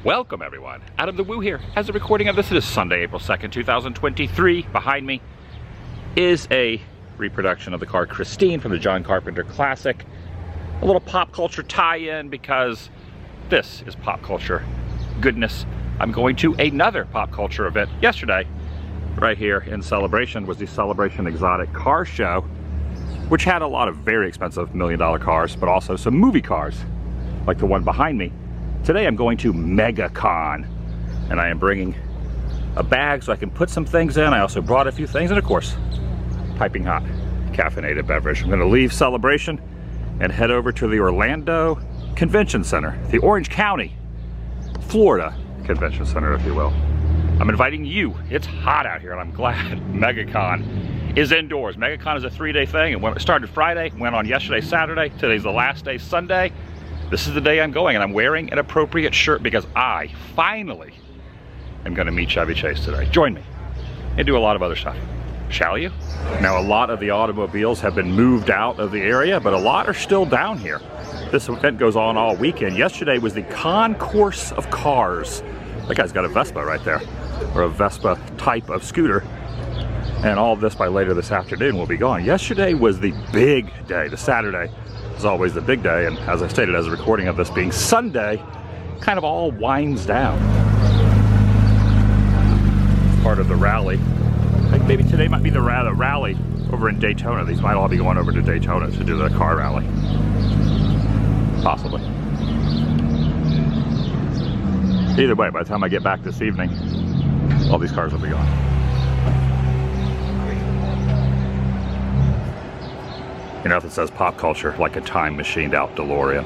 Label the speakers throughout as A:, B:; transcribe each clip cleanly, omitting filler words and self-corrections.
A: Welcome everyone, TheDailyWoo here. As a recording of this, it is Sunday, April 2nd, 2023. Behind me is a reproduction of the car Christine from the John Carpenter classic. A little pop culture tie-in because this is pop culture goodness. I'm going to another pop culture event. Yesterday, right here in Celebration, was the Celebration Exotic Car Show, which had a lot of very expensive million-dollar cars, but also some movie cars, like the one behind me. Today I'm going to MegaCon, and I am bringing a bag so I can put some things in. I also brought a few things, and of course, piping hot caffeinated beverage. I'm going to leave Celebration and head over to the Orlando Convention Center, the Orange County, Florida Convention Center, if you will. I'm inviting you. It's hot out here, and I'm glad MegaCon is indoors. MegaCon is a 3-day thing, and it started Friday, went on yesterday, Saturday. Today's the last day, Sunday. This is the day I'm going, and I'm wearing an appropriate shirt because I finally am going to meet Chevy Chase today. Join me and do a lot of other stuff. Shall you? Now, a lot of the automobiles have been moved out of the area, but a lot are still down here. This event goes on all weekend. Yesterday was the Concourse of Cars. That guy's got a Vespa right there, or a Vespa type of scooter. And all of this by later this afternoon will be gone. Yesterday was the big day. The Saturday is always the big day, and as I stated, as a recording of this being Sunday, kind of all winds down. It's part of the rally. I think maybe today might be the rally over in Daytona. These might all be going over to Daytona to do the car rally. Possibly. Either way, by the time I get back this evening, all these cars will be gone. You know, if it says pop culture, like a time machined out DeLorean,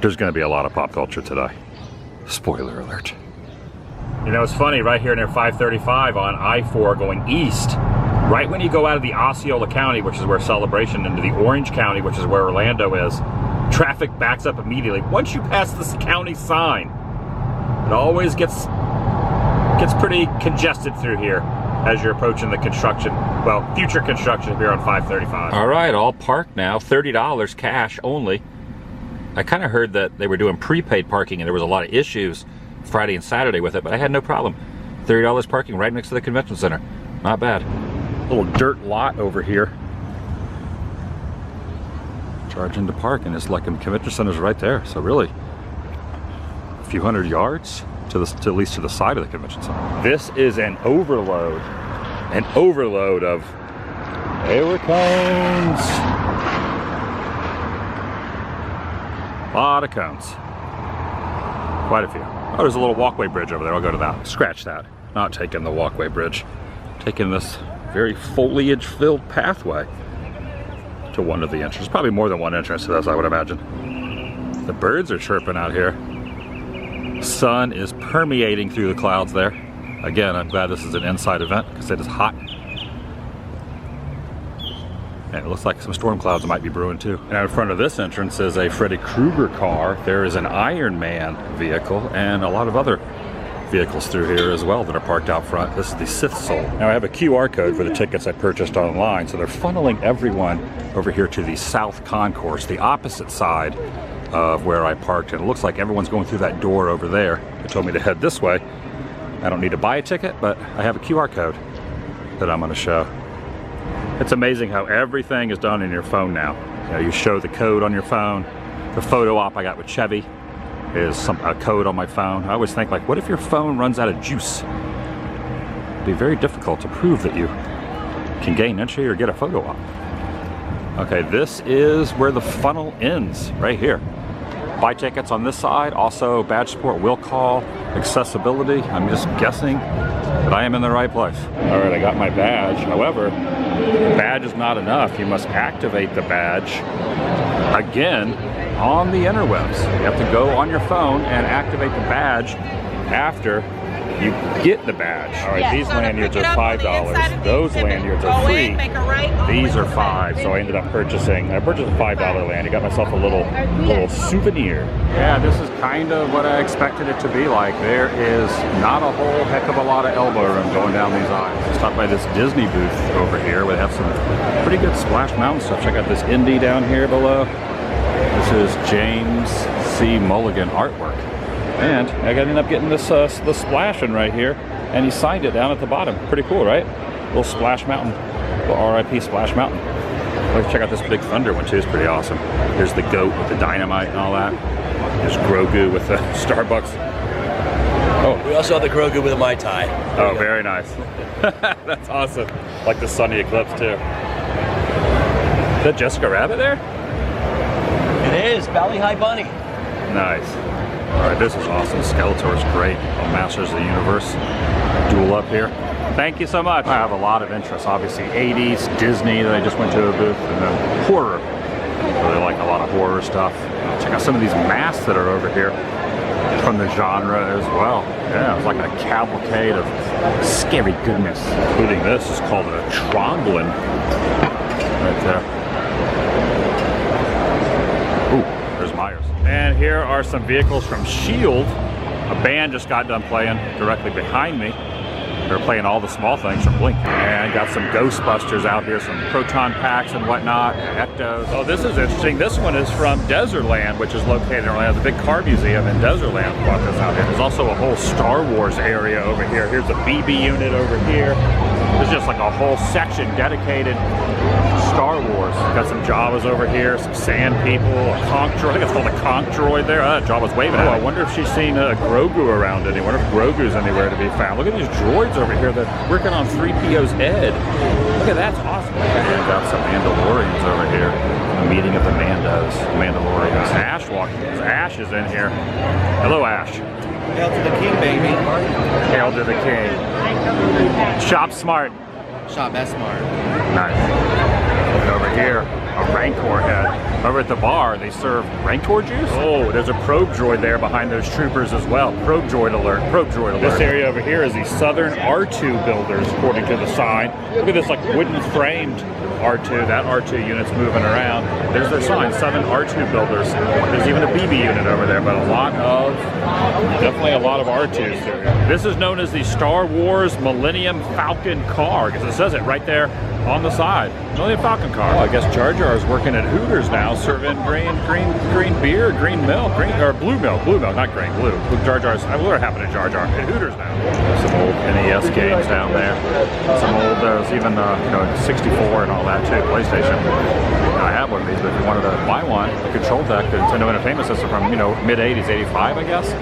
A: there's going to be a lot of pop culture today. Spoiler alert. You know, it's funny, right here near 535 on I-4 going east, right when you go out of the Osceola County, which is where Celebration, into the Orange County, which is where Orlando is, traffic backs up immediately. Once you pass this county sign, it always gets pretty congested through here as you're approaching the construction, well, future construction here on 535. All right, all parked now, $30 cash only. I kind of heard that they were doing prepaid parking and there was a lot of issues Friday and Saturday with it, but I had no problem. $30 parking right next to the convention center. Not bad. Little dirt lot over here. Charging to park, and it's like the convention center's right there. So really, a few hundred yards to at least to the side of the convention center. This is an overload of air cones. A lot of cones. Quite a few. Oh, there's a little walkway bridge over there. I'll go to that. Scratch that. Not taking the walkway bridge. Taking this very foliage-filled pathway to one of the entrances. Probably more than one entrance to this, I would imagine. The birds are chirping out here. Sun is permeating through the clouds there. Again, I'm glad this is an inside event because it is hot. And it looks like some storm clouds might be brewing too. And out in front of this entrance is a Freddy Krueger car. There is an Iron Man vehicle and a lot of other vehicles through here as well that are parked out front. This is the Sith Soul. Now I have a QR code for the tickets I purchased online, so they're funneling everyone over here to the South Concourse, the opposite side of where I parked, and it looks like everyone's going through that door over there. They told me to head this way. I don't need to buy a ticket, but I have a QR code that I'm going to show. It's amazing how everything is done in your phone now. You know, you show the code on your phone. The photo op I got with Chevy is a code on my phone. I always think, like, what if your phone runs out of juice? It'd be very difficult to prove that you can gain entry or get a photo op. Okay, this is where the funnel ends, right here. Buy tickets on this side, also badge support, will call, accessibility. I'm just guessing that I am in the right place. All right, I got my badge. However, the badge is not enough. You must activate the badge again on the interwebs. You have to go on your phone and activate the badge after you get the badge. All right, yeah, these lanyards are $5. Those lanyards are free. These are $5. So I ended up purchasing. I purchased a $5 lanyard. Got myself a little souvenir. Yeah, this is kind of what I expected it to be like. There is not a whole heck of a lot of elbow room going down these aisles. I stopped by this Disney booth over here where they have some pretty good Splash Mountain stuff. Check out this Indy down here below. This is James C. Mulligan artwork. And I ended up getting this the splashing right here, and he signed it down at the bottom. Pretty cool, right? Little Splash Mountain, little RIP Splash Mountain. Let's check out this Big Thunder one too. It's pretty awesome. Here's the goat with the dynamite and all that. There's Grogu with the Starbucks. Oh,
B: we also have the Grogu with a Mai Tai.
A: Oh, very nice. That's awesome. Like the Sunny Eclipse too. Is that Jessica Rabbit there?
B: It is Valley High Bunny.
A: Nice. All right, this is awesome. Skeletor's great. On Masters of the Universe duel up here. Thank you so much. I have a lot of interest. Obviously 80s, Disney that I just went to a booth, and then horror. Really like a lot of horror stuff. Check out some of these masks that are over here from the genre as well. Yeah, it's like a cavalcade of scary goodness. Including this is called a Tromblin. Right there. Ooh, there's Myers. And here are some vehicles from S.H.I.E.L.D. A band just got done playing directly behind me. They're playing all the small things from Blink. And got some Ghostbusters out here, some proton packs and whatnot, and Ectos. Oh, this is interesting. This one is from Desertland, which is located in Orlando. The big car museum in Desertland brought this out here. There's also a whole Star Wars area over here. Here's a BB unit over here. There's just like a whole section dedicated to Star Wars. Got some Jawas over here, some sand people, a conch droid. I think it's called a conch droid there. Jawa's waving at me. I wonder if she's seen Grogu around it. I wonder if Grogu's anywhere to be found. Look at these droids over here that are working on 3PO's head. Look at that, that's awesome. And got some Mandalorians over here. The meeting of the Mandalorians. Ash walking. Ash is in here. Hello, Ash.
C: Hail to the king, baby.
A: Hail to the king. Shop smart.
C: Shop S smart.
A: Nice. And over here, a Rancor head. Over at the bar, they serve Rancor juice. Oh, there's a probe droid there behind those troopers as well. Probe droid alert. Probe droid alert. This area over here is the Southern R2 builders, according to the sign. Look at this, like wooden framed R2. That R2 unit's moving around. There's their sign, Southern R2 builders. There's even a BB unit over there, but definitely a lot of R2s here. This is known as the Star Wars Millennium Falcon car, because it says it right there on the side. Millennium Falcon car. Well, I guess Jar Jar is working at Hooters now, serving green beer, green milk, blue milk, not green, blue. Jar Jar's, what happened to Jar Jar at Hooters now? Some old NES games down there. Some old, there's even 64 and all that too, PlayStation. I have one of these, but if you wanted to buy one, a control deck, the Nintendo Entertainment System from mid 80s, 85 I guess.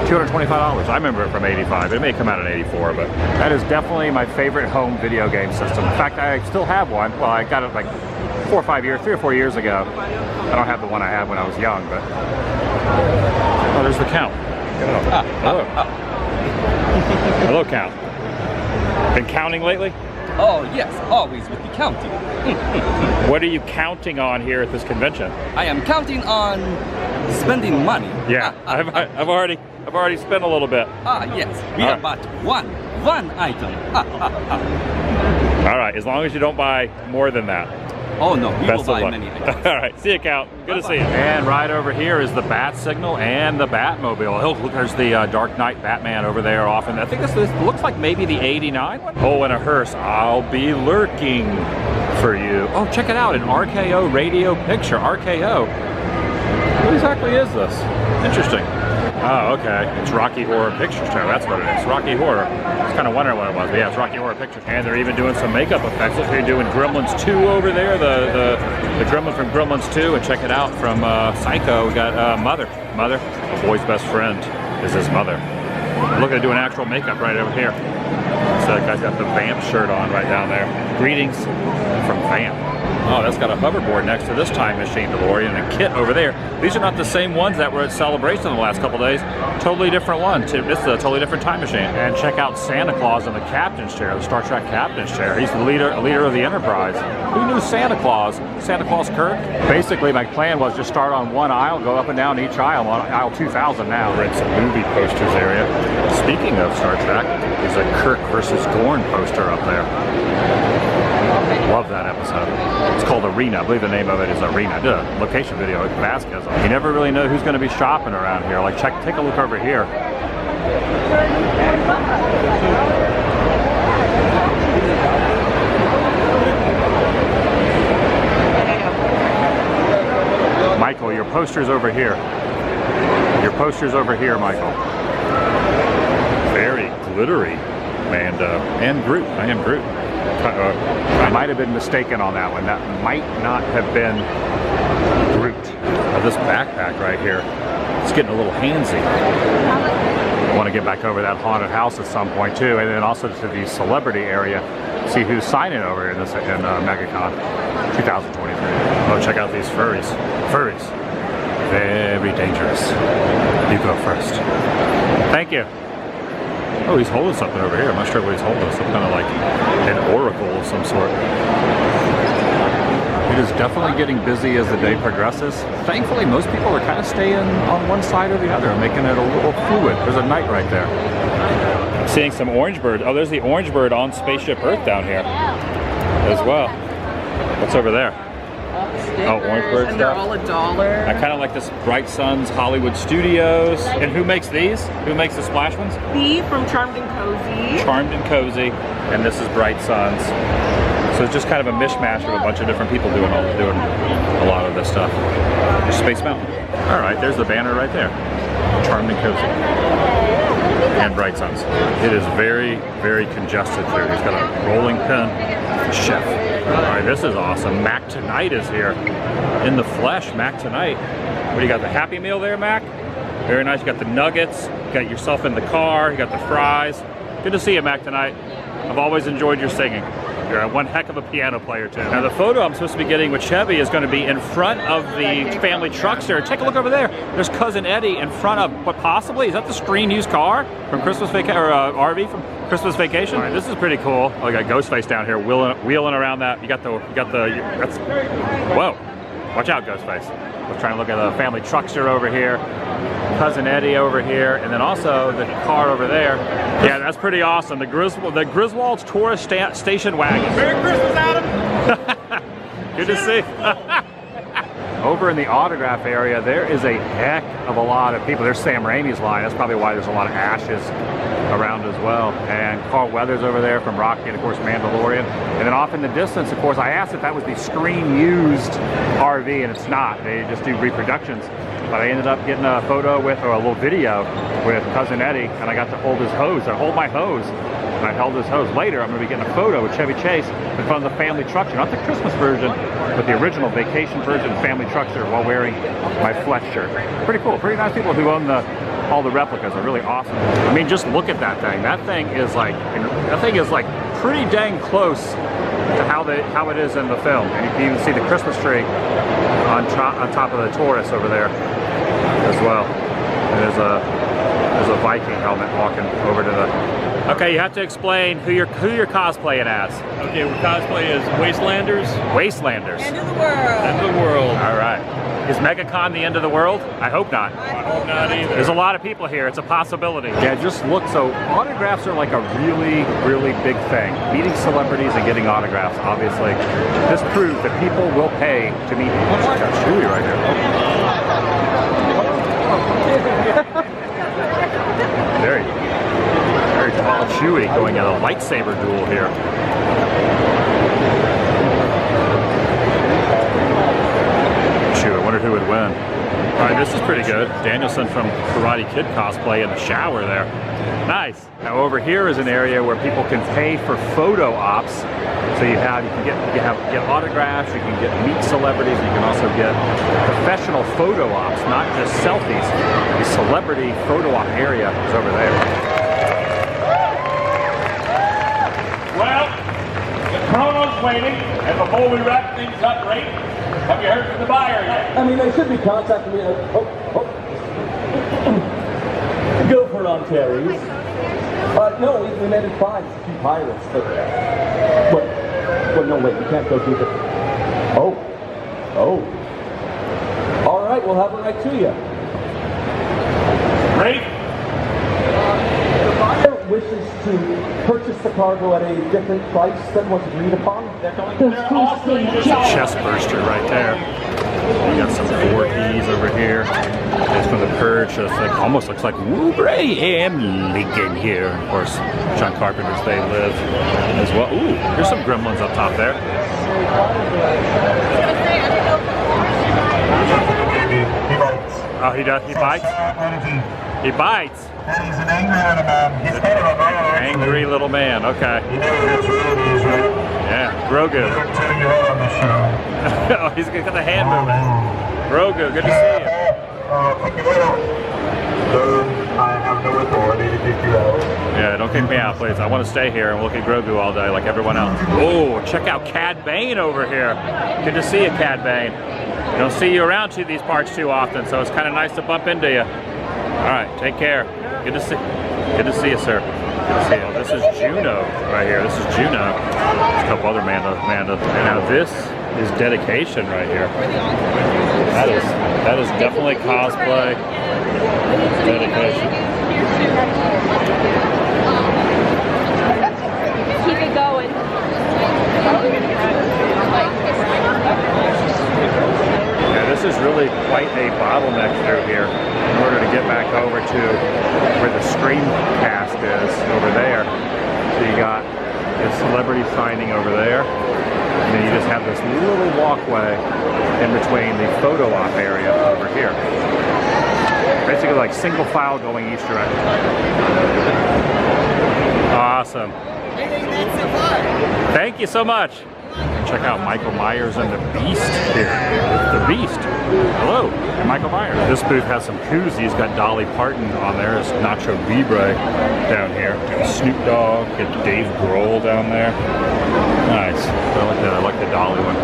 A: $225. I remember it from 85. It may come out in 84, but that is definitely my favorite home video game system. In fact, I still have one. Well, I got it like 3 or 4 years ago. I don't have the one I had when I was young, but oh, there's the Count. Hello. Hello, Count. Been counting lately?
D: Oh yes, always with the counting.
A: What are you counting on here at this convention?
D: I am counting on spending money.
A: Yeah, I've already spent a little bit.
D: Yes, we have bought one item.
A: All right, as long as you don't buy more than that.
D: Oh no, we
A: Best
D: will
A: of
D: buy
A: luck.
D: many items.
A: All right, see you, Count. Good to see you. And right over here is the Bat Signal and the Batmobile. Oh, look, there's the Dark Knight Batman over there off. And I think this looks like maybe the 89 one. Oh, and a hearse. I'll be lurking for you. Oh, check it out, an RKO radio picture. RKO. What exactly is this? Interesting. Oh, okay. It's Rocky Horror Picture Show. That's what it is. Rocky Horror. I was kind of wondering what it was, but yeah, it's Rocky Horror Picture Show. And they're even doing some makeup effects. Look, they're doing Gremlins 2 over there. The Gremlin from Gremlins 2. And check it out from Psycho. We got Mother. Mother, a boy's best friend, is his mother. Look, they're doing actual makeup right over here. So that guy's got the Vamp shirt on right down there. Greetings from Vamp. Oh, that's got a hoverboard next to this time machine DeLorean and a kit over there. These are not the same ones that were at Celebration the last couple days. Totally different one. This is a totally different time machine. And check out Santa Claus in the captain's chair, the Star Trek captain's chair. He's the leader of the Enterprise. Who knew Santa Claus? Santa Claus Kirk? Basically, my plan was just start on one aisle, go up and down each aisle. I'm on aisle 2000 now. We're in some movie posters area. Speaking of Star Trek, there's a Kirk versus Gorn poster up there. Love that episode. It's called Arena. I believe the name of it is Arena. Did a location video with Vasquez. You never really know who's going to be shopping around here. Like, take a look over here. Michael, your poster's over here. Your poster's over here, Michael. Very glittery. And Groot. I am Groot. I might have been mistaken on that one. That might not have been Groot. This backpack right here, it's getting a little handsy. I want to get back over that haunted house at some point too, and then also to the celebrity area, see who's signing over in MegaCon 2023. Oh, check out these furries. Furries. Very dangerous. You go first. Thank you. Oh, he's holding something over here. I'm not sure what he's holding. Some kind of like an oracle of some sort. It is definitely getting busy as the day progresses. Thankfully, most people are kind of staying on one side or the other, making it a little fluid. There's a knight right there. I'm seeing some orange bird. Oh, there's the orange bird on Spaceship Earth down here as well. What's over there? Oh, orange bird
E: and they're
A: stuff.
E: all $1.
A: I kind of like this Bright Suns Hollywood Studios. And who makes these? Who makes the splash ones?
E: B from Charmed and Cozy.
A: Charmed and Cozy. And this is Bright Suns. So it's just kind of a mishmash of a bunch of different people doing a lot of this stuff. Space Mountain. All right, there's the banner right there. Charmed and Cozy. And Bright Suns. It is very, very congested here. He's got a rolling pin. Chef. All right, this is awesome. Mac Tonight is here. In the flesh, Mac Tonight. What do you got, the Happy Meal there, Mac? Very nice. You got the nuggets. You got yourself in the car. You got the fries. Good to see you, Mac Tonight. I've always enjoyed your singing. You're one heck of a piano player, too. Now, the photo I'm supposed to be getting with Chevy is going to be in front of the family truckster. Take a look over there. There's Cousin Eddie in front of, what possibly, is that the screen used car from Christmas Vacation, or RV from Christmas Vacation? All right, this is pretty cool. Oh, you got Ghostface down here wheeling around that. That's, whoa. Watch out, Ghostface. We're trying to look at the family truckster over here. Cousin Eddie over here, and then also the car over there. Yeah, that's pretty awesome. The Griswold's Tourist Station Wagon. Merry Christmas, Adam! Good to see. Over in the autograph area, there is a heck of a lot of people. There's Sam Raimi's line. That's probably why there's a lot of ashes around as well. And Carl Weathers over there from Rocky, and of course Mandalorian. And then off in the distance, of course, I asked if that was the screen-used RV, and it's not. They just do reproductions. But I ended up getting a photo with, or a little video with Cousin Eddie, and I got to hold his hose. I hold my hose, and I held his hose. Later, I'm going to be getting a photo with Chevy Chase in front of the family truckster, not the Christmas version, but the original vacation version family truckster while wearing my flesh shirt. Pretty cool. Pretty nice people who own all the replicas are really awesome. I mean, just look at that thing. That thing is like pretty dang close to how it is in the film. And you can even see the Christmas tree on top of the Taurus over there as well. And there's a Viking helmet walking over to the. Okay, you have to explain who you're cosplaying as.
F: Okay, we're cosplay as Wastelanders.
A: Wastelanders.
E: End of the world.
F: End of the world.
A: All right. Is MegaCon the end of the world? I hope not.
F: I hope not either.
A: There's a lot of people here. It's a possibility. Yeah, just look. So autographs are like a really, really big thing. Meeting celebrities and getting autographs, obviously. This proves that people will pay to meet people. Check out Chewie right here. Very tall Chewie going at a lightsaber duel here. I wondered who would win. All right, this is pretty good. Danielson from Karate Kid cosplay in the shower there. Nice. Now over here is an area where people can pay for photo ops. So you can get autographs, you can get meet celebrities, you can also get professional photo ops, not just selfies. The celebrity photo op area is over there.
G: Well, the chrono's waiting, and before we wrap things up, Ray, have you heard from the buyer yet?
H: I mean, they should be contacting me. Go for Ontario's. No, we made it fine. It's a few pirates, but no, wait, you can't go through the. Oh. All right, we'll have it right to you.
G: Ray?
H: The buyer wishes to purchase the cargo at a different price than was agreed upon.
G: They're offering this
A: Chest burster right there. You got some 4Ds over here. It's from the Purge. So it almost looks like Abraham Lincoln here. Of course, John Carpenter's They Live as well. Ooh, there's some gremlins up top there. Oh, he does. He bites. He bites.
G: He's an angry little man. He's kind of a man.
A: Angry little man. Okay. Yeah, Grogu. Oh, he's got the hand moving. Grogu, good to see you.
G: I have no authority to kick you out.
A: Yeah, don't kick me out, please. I want to stay here and look at Grogu all day like everyone else. Oh, check out Cad Bane over here. Good to see you, Cad Bane. I don't see you around to these parts too often, so it's kind of nice to bump into you. All right, take care. Good to see you, sir. Good to see you. This is Juno right here. This is Juno. There's a couple other Manda. And now this is dedication right here. That is definitely cosplay dedication.
E: Keep it going.
A: Yeah, this is really quite a bottleneck through here in order to get back over to where the screencast is over there. So you got the celebrity signing over there, and then you just have this little walkway in between the photo op area over here. Basically like single file going each direction. Awesome. Thank you so much. Check out Michael Myers and the Beast here. The Beast. Hello, I'm Michael Myers. This booth has some koozies. Got Dolly Parton on there. There's Nacho Libre down here. Got Snoop Dogg. Got Dave Grohl down there. Nice. I like the Dolly one. I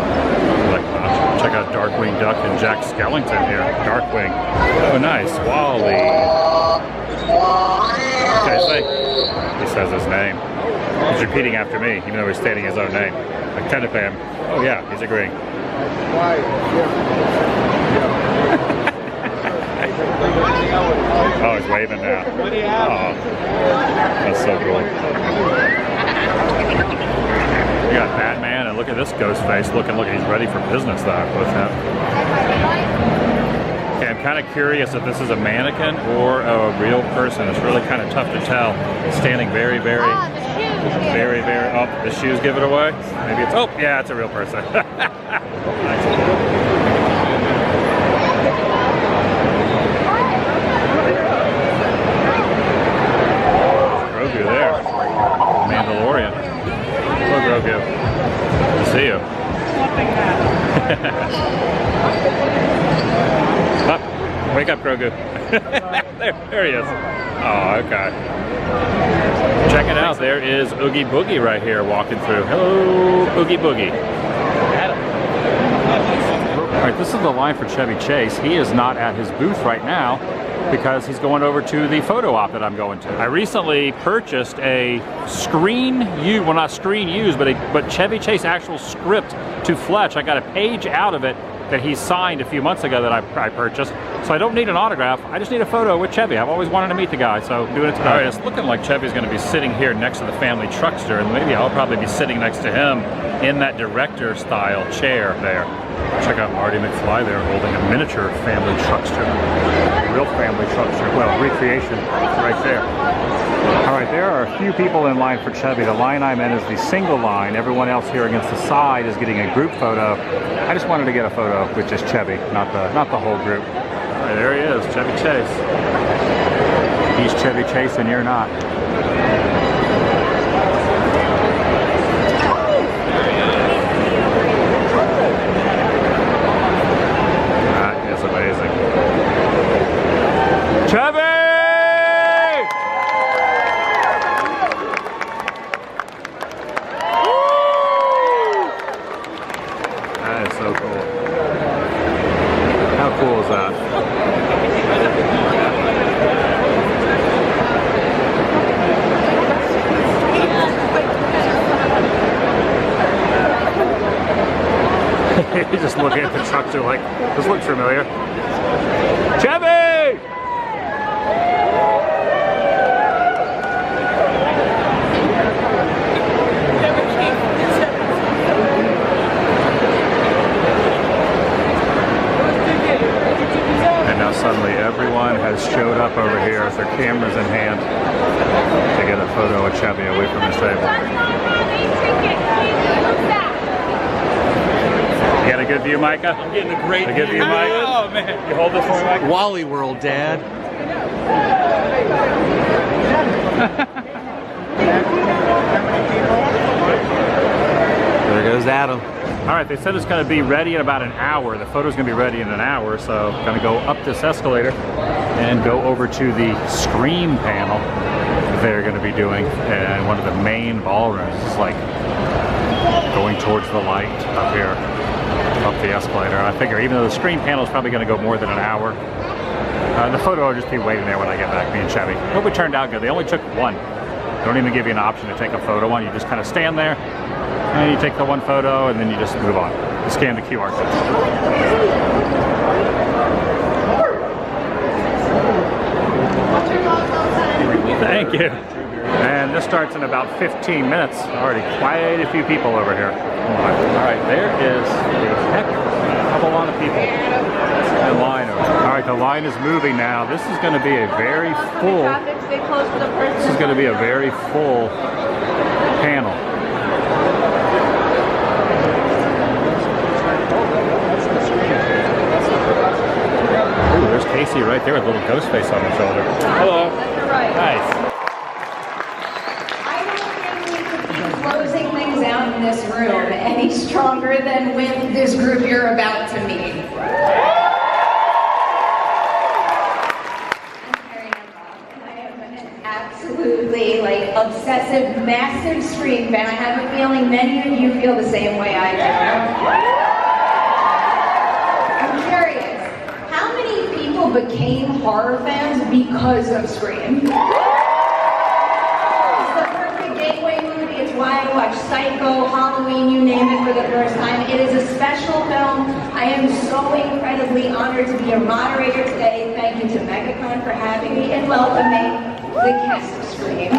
A: like Nacho. Check out Darkwing Duck and Jack Skellington here. Darkwing. Oh, nice. Wally. Okay, say. He says his name. He's repeating after me, even though he's stating his own name. Like Tedipam. Oh yeah, he's agreeing. Oh, he's waving now. Oh, that's so cool. You got Batman, and look at this ghost face looking. Look, he's ready for business though with him. Okay, I'm kind of curious if this is a mannequin or a real person. It's really kind of tough to tell. It's standing very, very, oh, the shoes give it away. Maybe it's, oh, yeah, it's a real person. Nice. Grogu there. Mandalorian. Hello, Grogu. Good to see you. Oh, wake up, Grogu. there he is. Oh, okay. Check it out. There is Oogie Boogie right here walking through. Hello, Oogie Boogie. All right, this is the line for Chevy Chase. He is not at his booth right now because he's going over to the photo op that I'm going to. I recently purchased a but Chevy Chase actual script to Fletch. I got a page out of it that he signed a few months ago that I purchased. So I don't need an autograph, I just need a photo with Chevy. I've always wanted to meet the guy, so I'm doing it today. All right, it's looking like Chevy's gonna be sitting here next to the family truckster, and maybe I'll probably be sitting next to him in that director style chair there. Check out Marty McFly there holding a miniature family truckster. Real family truckster, well, recreation right there. All right, there are a few people in line for Chevy. The line I'm in is the single line. Everyone else here against the side is getting a group photo. I just wanted to get a photo with just Chevy, not the whole group. All right, there he is, Chevy Chase. He's Chevy Chase and you're not. That is amazing. Chevy! That is so cool. How cool is that? He's just looking at the truckster like, this looks familiar. Chevy! And now suddenly everyone has showed up over here with their cameras in hand to get a photo of Chevy away from his table. You got a good view, Micah?
F: I'm getting a great
A: A good view, Mike?
F: Oh, man.
A: You hold this for me, Mike?
C: Wally World, Dad. There goes Adam.
A: All right, they said it's going to be ready in about an hour. The photo's going to be ready in an hour, so I'm going to go up this escalator and go over to the Scream panel that they're going to be doing in one of the main ballrooms. It's like going towards the light up here, up the escalator. And I figure even though the Scream panel is probably going to go more than an hour, the photo will just be waiting there when I get back, me and Chevy. Hope it turned out good. They only took one. They don't even give you an option to take a photo on. You just kind of stand there, and you take the one photo, and then you just move on. You scan the QR code. Thank you. And this starts in about 15 minutes. Already quite a few people over here. All right, there is a heck of a lot of people in line. All right, the line is moving now. This is going to be a very full. This is going to be a very full panel. Ooh, there's Casey right there with a little ghost face on her shoulder. Hello. Nice.
I: Closing things out in this room any stronger than with this group you're about to meet. I'm Carrie Ann. I am an absolutely obsessive, massive Scream fan. I have a feeling many of you feel the same way I do. I'm curious, how many people became horror fans because of Scream? Why I watch Psycho, Halloween, you name it, for the first time. It is a special film. I am so incredibly honored to be a moderator today. Thank you to MegaCon for having me and welcoming the cast of Scream.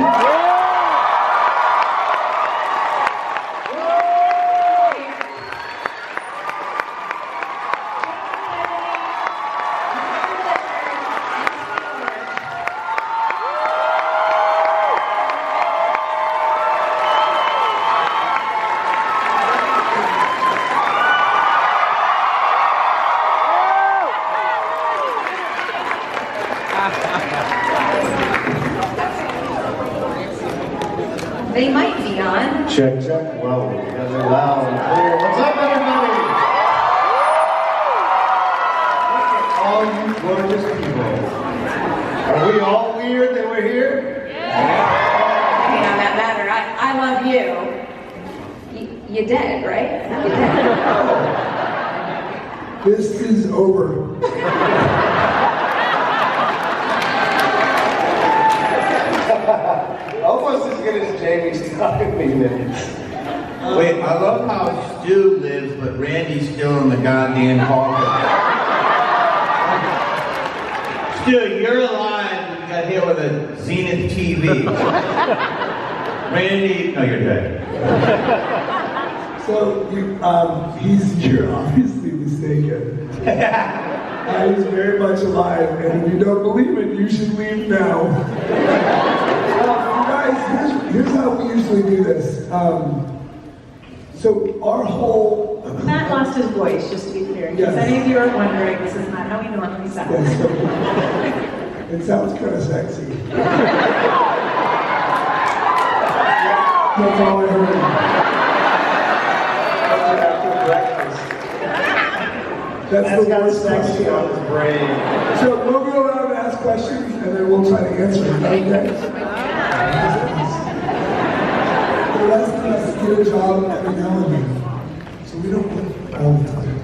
I: They might be on.
J: Check, check. Well, you guys are loud and clear. What's up, everybody? Look at all you gorgeous people. Are we all weird that we're here?
I: Yeah. I mean, on that matter, I love you. You dead, right? You dead.
J: This is over. Almost as good as Jamie's talking me minutes.
K: Wait, I love how Stu lives, but Randy's still in the goddamn coffin. Stu, you're alive. You got hit with a Zenith TV. Randy, no, you're dead.
J: So, you're obviously mistaken. He's very much alive, and if you don't believe it, you should leave now. Guys, here's how we usually do this. So our whole...
L: Matt lost his voice, just to be clear. Yes. If any of you are wondering, this is not how he normally sounds.
J: Yes, so it sounds kind of sexy. That's all I heard. After breakfast. That's the worst sexy on his brain. So we'll go around and ask questions, and then we'll try to answer them. Okay? The rest of us get a job every now and then. So we don't work all the time.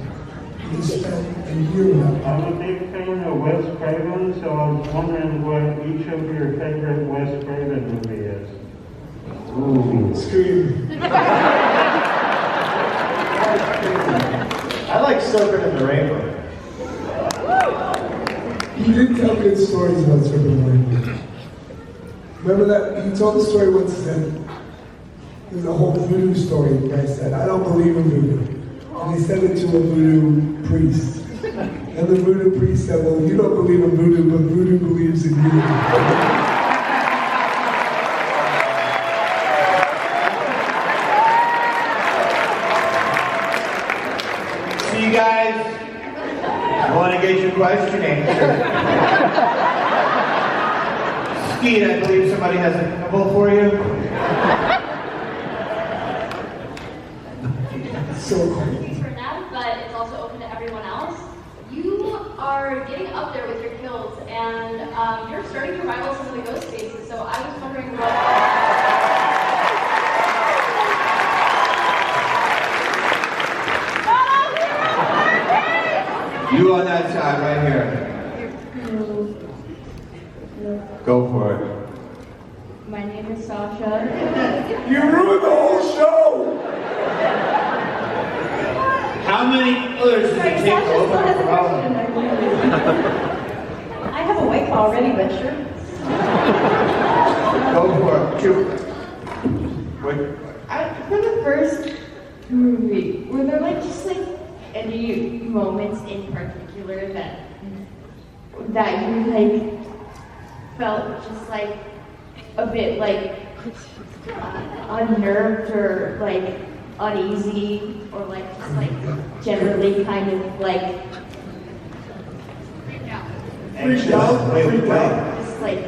J: We spend a year with them.
M: I'm a big fan of Wes Craven, so I was wondering what each of your favorite Wes Craven movie is.
J: Ooh. Scream.
K: I like Serpent in the Rainbow.
J: He did tell good stories about Serpent in the Rainbow. Remember that? He told the story once that there's a whole voodoo story. The guy said, I don't believe in voodoo. And he said it to a voodoo priest. And the voodoo priest said, well, you don't believe in voodoo, but voodoo believes in you.
K: seat. I believe somebody has a couple for you.
J: So cool.
N: It's for them, but it's also open to everyone else. You are getting up there with your kills, and you're starting to rival some of the ghost faces. So I was wondering what.
K: You on that side, right here. Go for it.
N: My name is Sasha.
J: You ruined the whole show!
K: How many others does it take to open a problem?
L: I have a white claw already, but sure.
K: Go for it. Shoot. Wait.
N: For the first movie, were there like just like any moments in particular that you like felt just like a bit like unnerved or like uneasy or like just like generally kind of like
J: Freaked out? Freaked out?
N: just like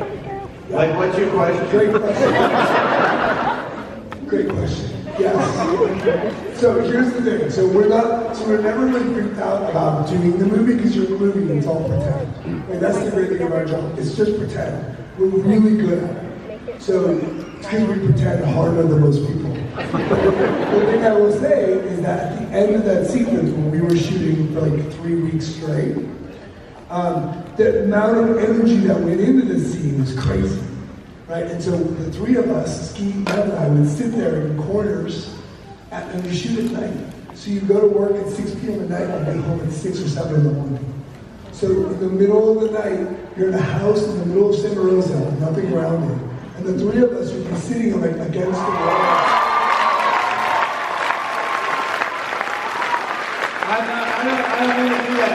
K: What's your question?
J: Great question. Great question. Yes. So here's the thing. So we're never really freaked out about doing the movie because you're in the movie and it's all pretend. Like, that's the great thing of our job. It's just pretend. We're really good at it. So it's because we pretend harder than most people. The thing I will say is that at the end of that sequence when we were shooting for like 3 weeks straight, the amount of energy that went into this scene was crazy. Right? And so the three of us, Ski, Matt, and I, would sit there in corners and we shoot at night. So you go to work at 6 p.m. at night and get home at 6 or 7 in the morning. So in the middle of the night, you're in a house in the middle of Santa Rosa, nothing around it. And the three of us would be sitting like against the wall.
K: I don't want to do that.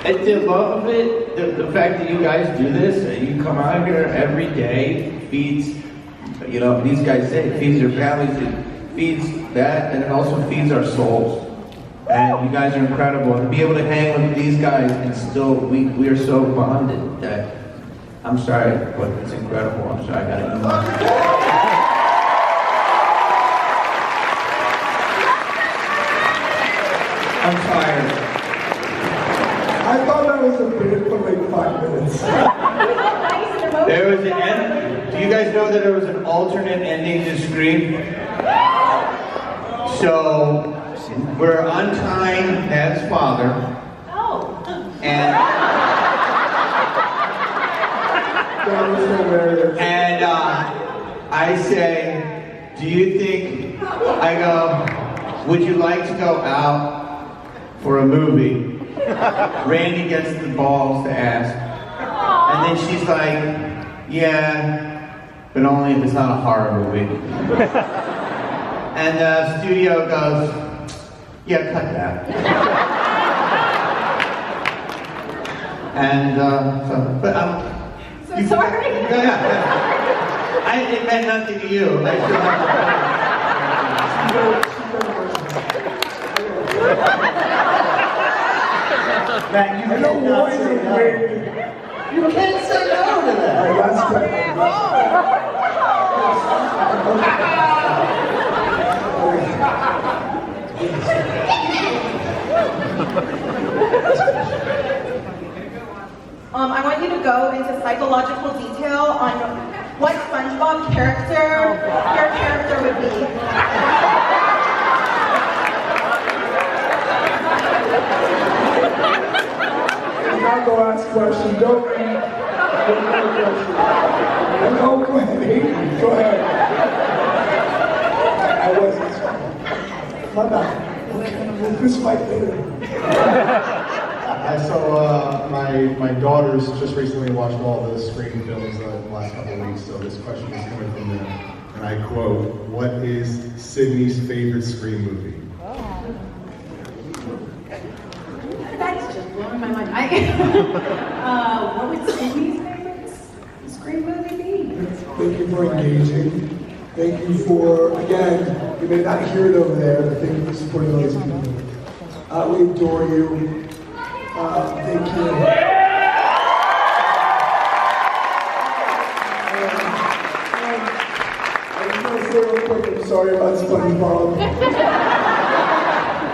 K: Like, the love of it, the fact that you guys do this, and you come out here every day, feeds, you know, these guys say, it feeds your families, it feeds that, and it also feeds our souls. And you guys are incredible. And to be able to hang with these guys and still, we are so bonded that, I'm sorry, but it's incredible. I'm sorry, I got to email. I'm tired.
J: I thought that was a bit for like 5 minutes.
K: There was an end. Do you guys know that there was an alternate ending to Scream? So we're untying Ned's father.
N: oh
K: And I say, do you think, I go, would you like to go out for a movie? Randy gets the balls to ask. And then she's like, yeah, but only if it's not a horror movie. And the studio goes, yeah, cut that. And but
N: so sorry.
K: It meant nothing to you. I still have Matt, you can't say no. You can't say no to that.
L: I want you to go into psychological detail on what SpongeBob character your character would be.
J: Not the last question. Don't. No, go ahead. Go ahead. I wasn't. My bad. We'll fist fight later.
O: So my daughters just recently watched all the Scream films in the last couple of weeks, so this question is coming from them. And I quote, what is Sydney's favorite Scream movie?
L: That's just blowing my mind. What would Sydney's favorite Scream movie be?
J: Thank you for engaging. Thank you for, again, you may not hear it over there, but thank you for supporting all these people. We adore you. Thank you. I just want to say real quick, I'm sorry about SpongeBob.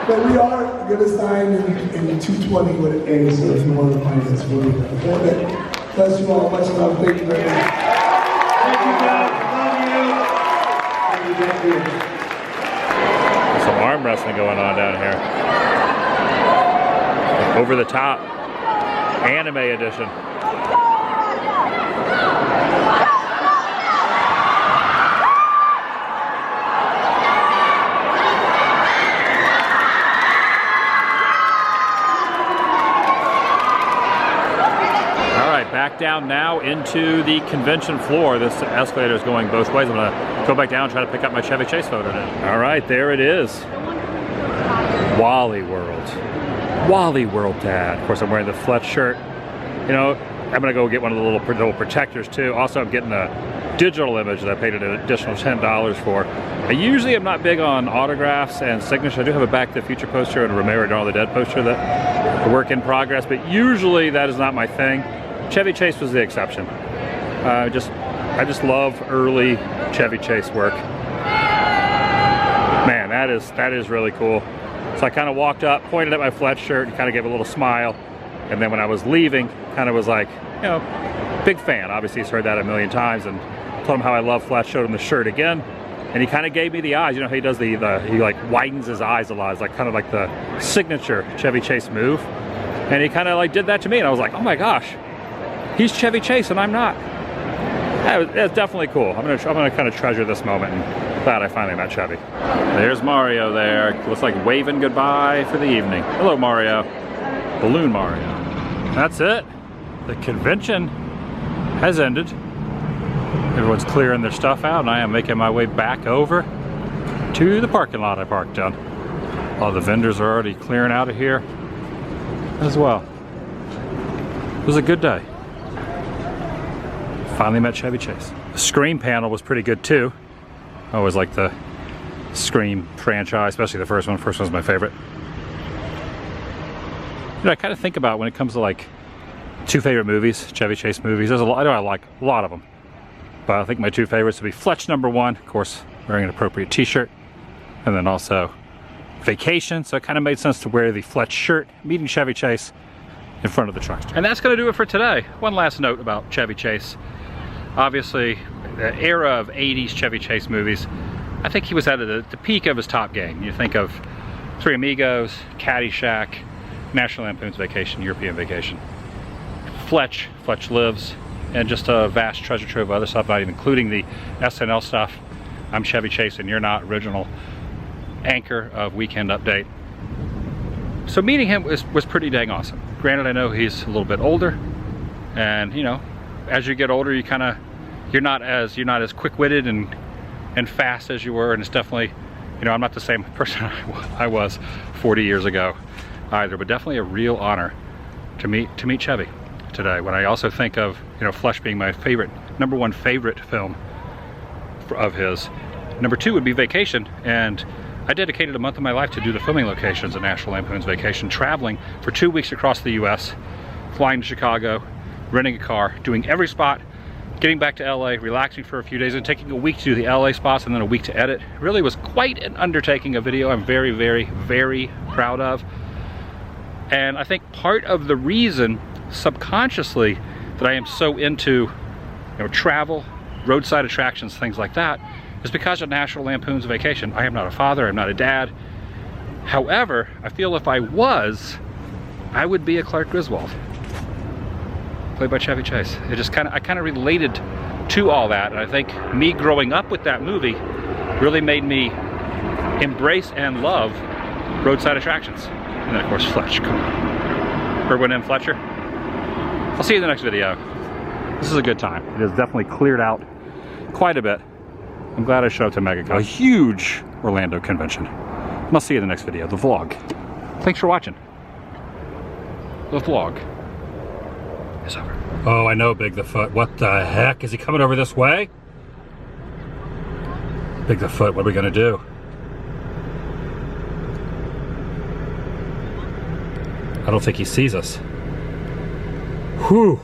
J: But we are going to sign in 220 with an A, so if you want to find us, we'll do that. Bless you all. Much love. Thank you very much.
M: Thank you, guys. Love you. Thank you.
A: There's some arm wrestling going on down here. Over the top. Anime edition. Back down now into the convention floor. This escalator is going both ways. I'm gonna go back down and try to pick up my Chevy Chase photo now. All right, there it is. Wally World. Wally World, Dad. Of course, I'm wearing the Fletch shirt. You know, I'm gonna go get one of the little protectors too. Also, I'm getting a digital image that I paid an additional $10 for. I usually am not big on autographs and signatures. I do have a Back to the Future poster and a Romero Dawn of the Dead poster that a work in progress, but usually that is not my thing. Chevy Chase was the exception. I just love early Chevy Chase work. Man, that is really cool. So I kind of walked up, pointed at my Fletch shirt, and kind of gave a little smile. And then when I was leaving, kind of was like, you know, big fan. Obviously, he's heard that a million times, and told him how I love Fletch. Showed him the shirt again, and he kind of gave me the eyes. You know how he does he like widens his eyes a lot. It's like kind of like the signature Chevy Chase move. And he kind of like did that to me, and I was like, oh my gosh. He's Chevy Chase and I'm not. That's definitely cool. I'm gonna kind of treasure this moment, and glad I finally met Chevy. There's Mario there. Looks like waving goodbye for the evening. Hello, Mario. Balloon Mario. That's it. The convention has ended. Everyone's clearing their stuff out, and I am making my way back over to the parking lot I parked on. All the vendors are already clearing out of here as well. It was a good day. Finally met Chevy Chase. The Scream panel was pretty good too. I always like the Scream franchise, especially the first one. First one's my favorite. You know, I kind of think about when it comes to like two favorite movies, Chevy Chase movies. There's a lot. I know I like a lot of them, but I think my two favorites would be Fletch #1, of course, wearing an appropriate T-shirt, and then also Vacation. So it kind of made sense to wear the Fletch shirt, meeting Chevy Chase in front of the truck. And that's going to do it for today. One last note about Chevy Chase. Obviously, the era of 80s Chevy Chase movies, I think he was at the peak of his top game. You think of Three Amigos, Caddyshack, National Lampoon's Vacation, European Vacation, Fletch Lives, and just a vast treasure trove of other stuff, not even including the SNL stuff. I'm Chevy Chase and You're Not, original anchor of Weekend Update. So meeting him was pretty dang awesome. Granted, I know he's a little bit older, and you know, as you get older, you're not as quick-witted and fast as you were, and it's definitely, you know, I'm not the same person I was 40 years ago either, but definitely a real honor to meet Chevy today. When I also think of, you know, Fletch being my favorite, #1 favorite film of his, #2 would be Vacation, and I dedicated a month of my life to do the filming locations at National Lampoon's Vacation, traveling for 2 weeks across the US, flying to Chicago, renting a car, doing every spot, getting back to LA, relaxing for a few days, and taking a week to do the LA spots and then a week to edit. It really was quite an undertaking, a video I'm very, very, very proud of. And I think part of the reason, subconsciously, that I am so into, you know, travel, roadside attractions, things like that, is because of National Lampoon's Vacation. I am not a father, I'm not a dad. However, I feel if I was, I would be a Clark Griswold, played by Chevy Chase. It just I kind of related to all that, and I think me growing up with that movie really made me embrace and love roadside attractions. And then of course Fletch, come on. Erwin M. Fletcher. I'll see you in the next video. This is a good time. It has definitely cleared out quite a bit. I'm glad I showed up to MegaCon, a huge Orlando convention. I'll see you in the next video, the vlog. Thanks for watching. The vlog is over. Oh, I know, Big the Foot. What the heck? Is he coming over this way? Big the Foot, what are we gonna do? I don't think he sees us. Whew.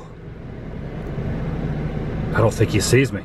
A: I don't think he sees me.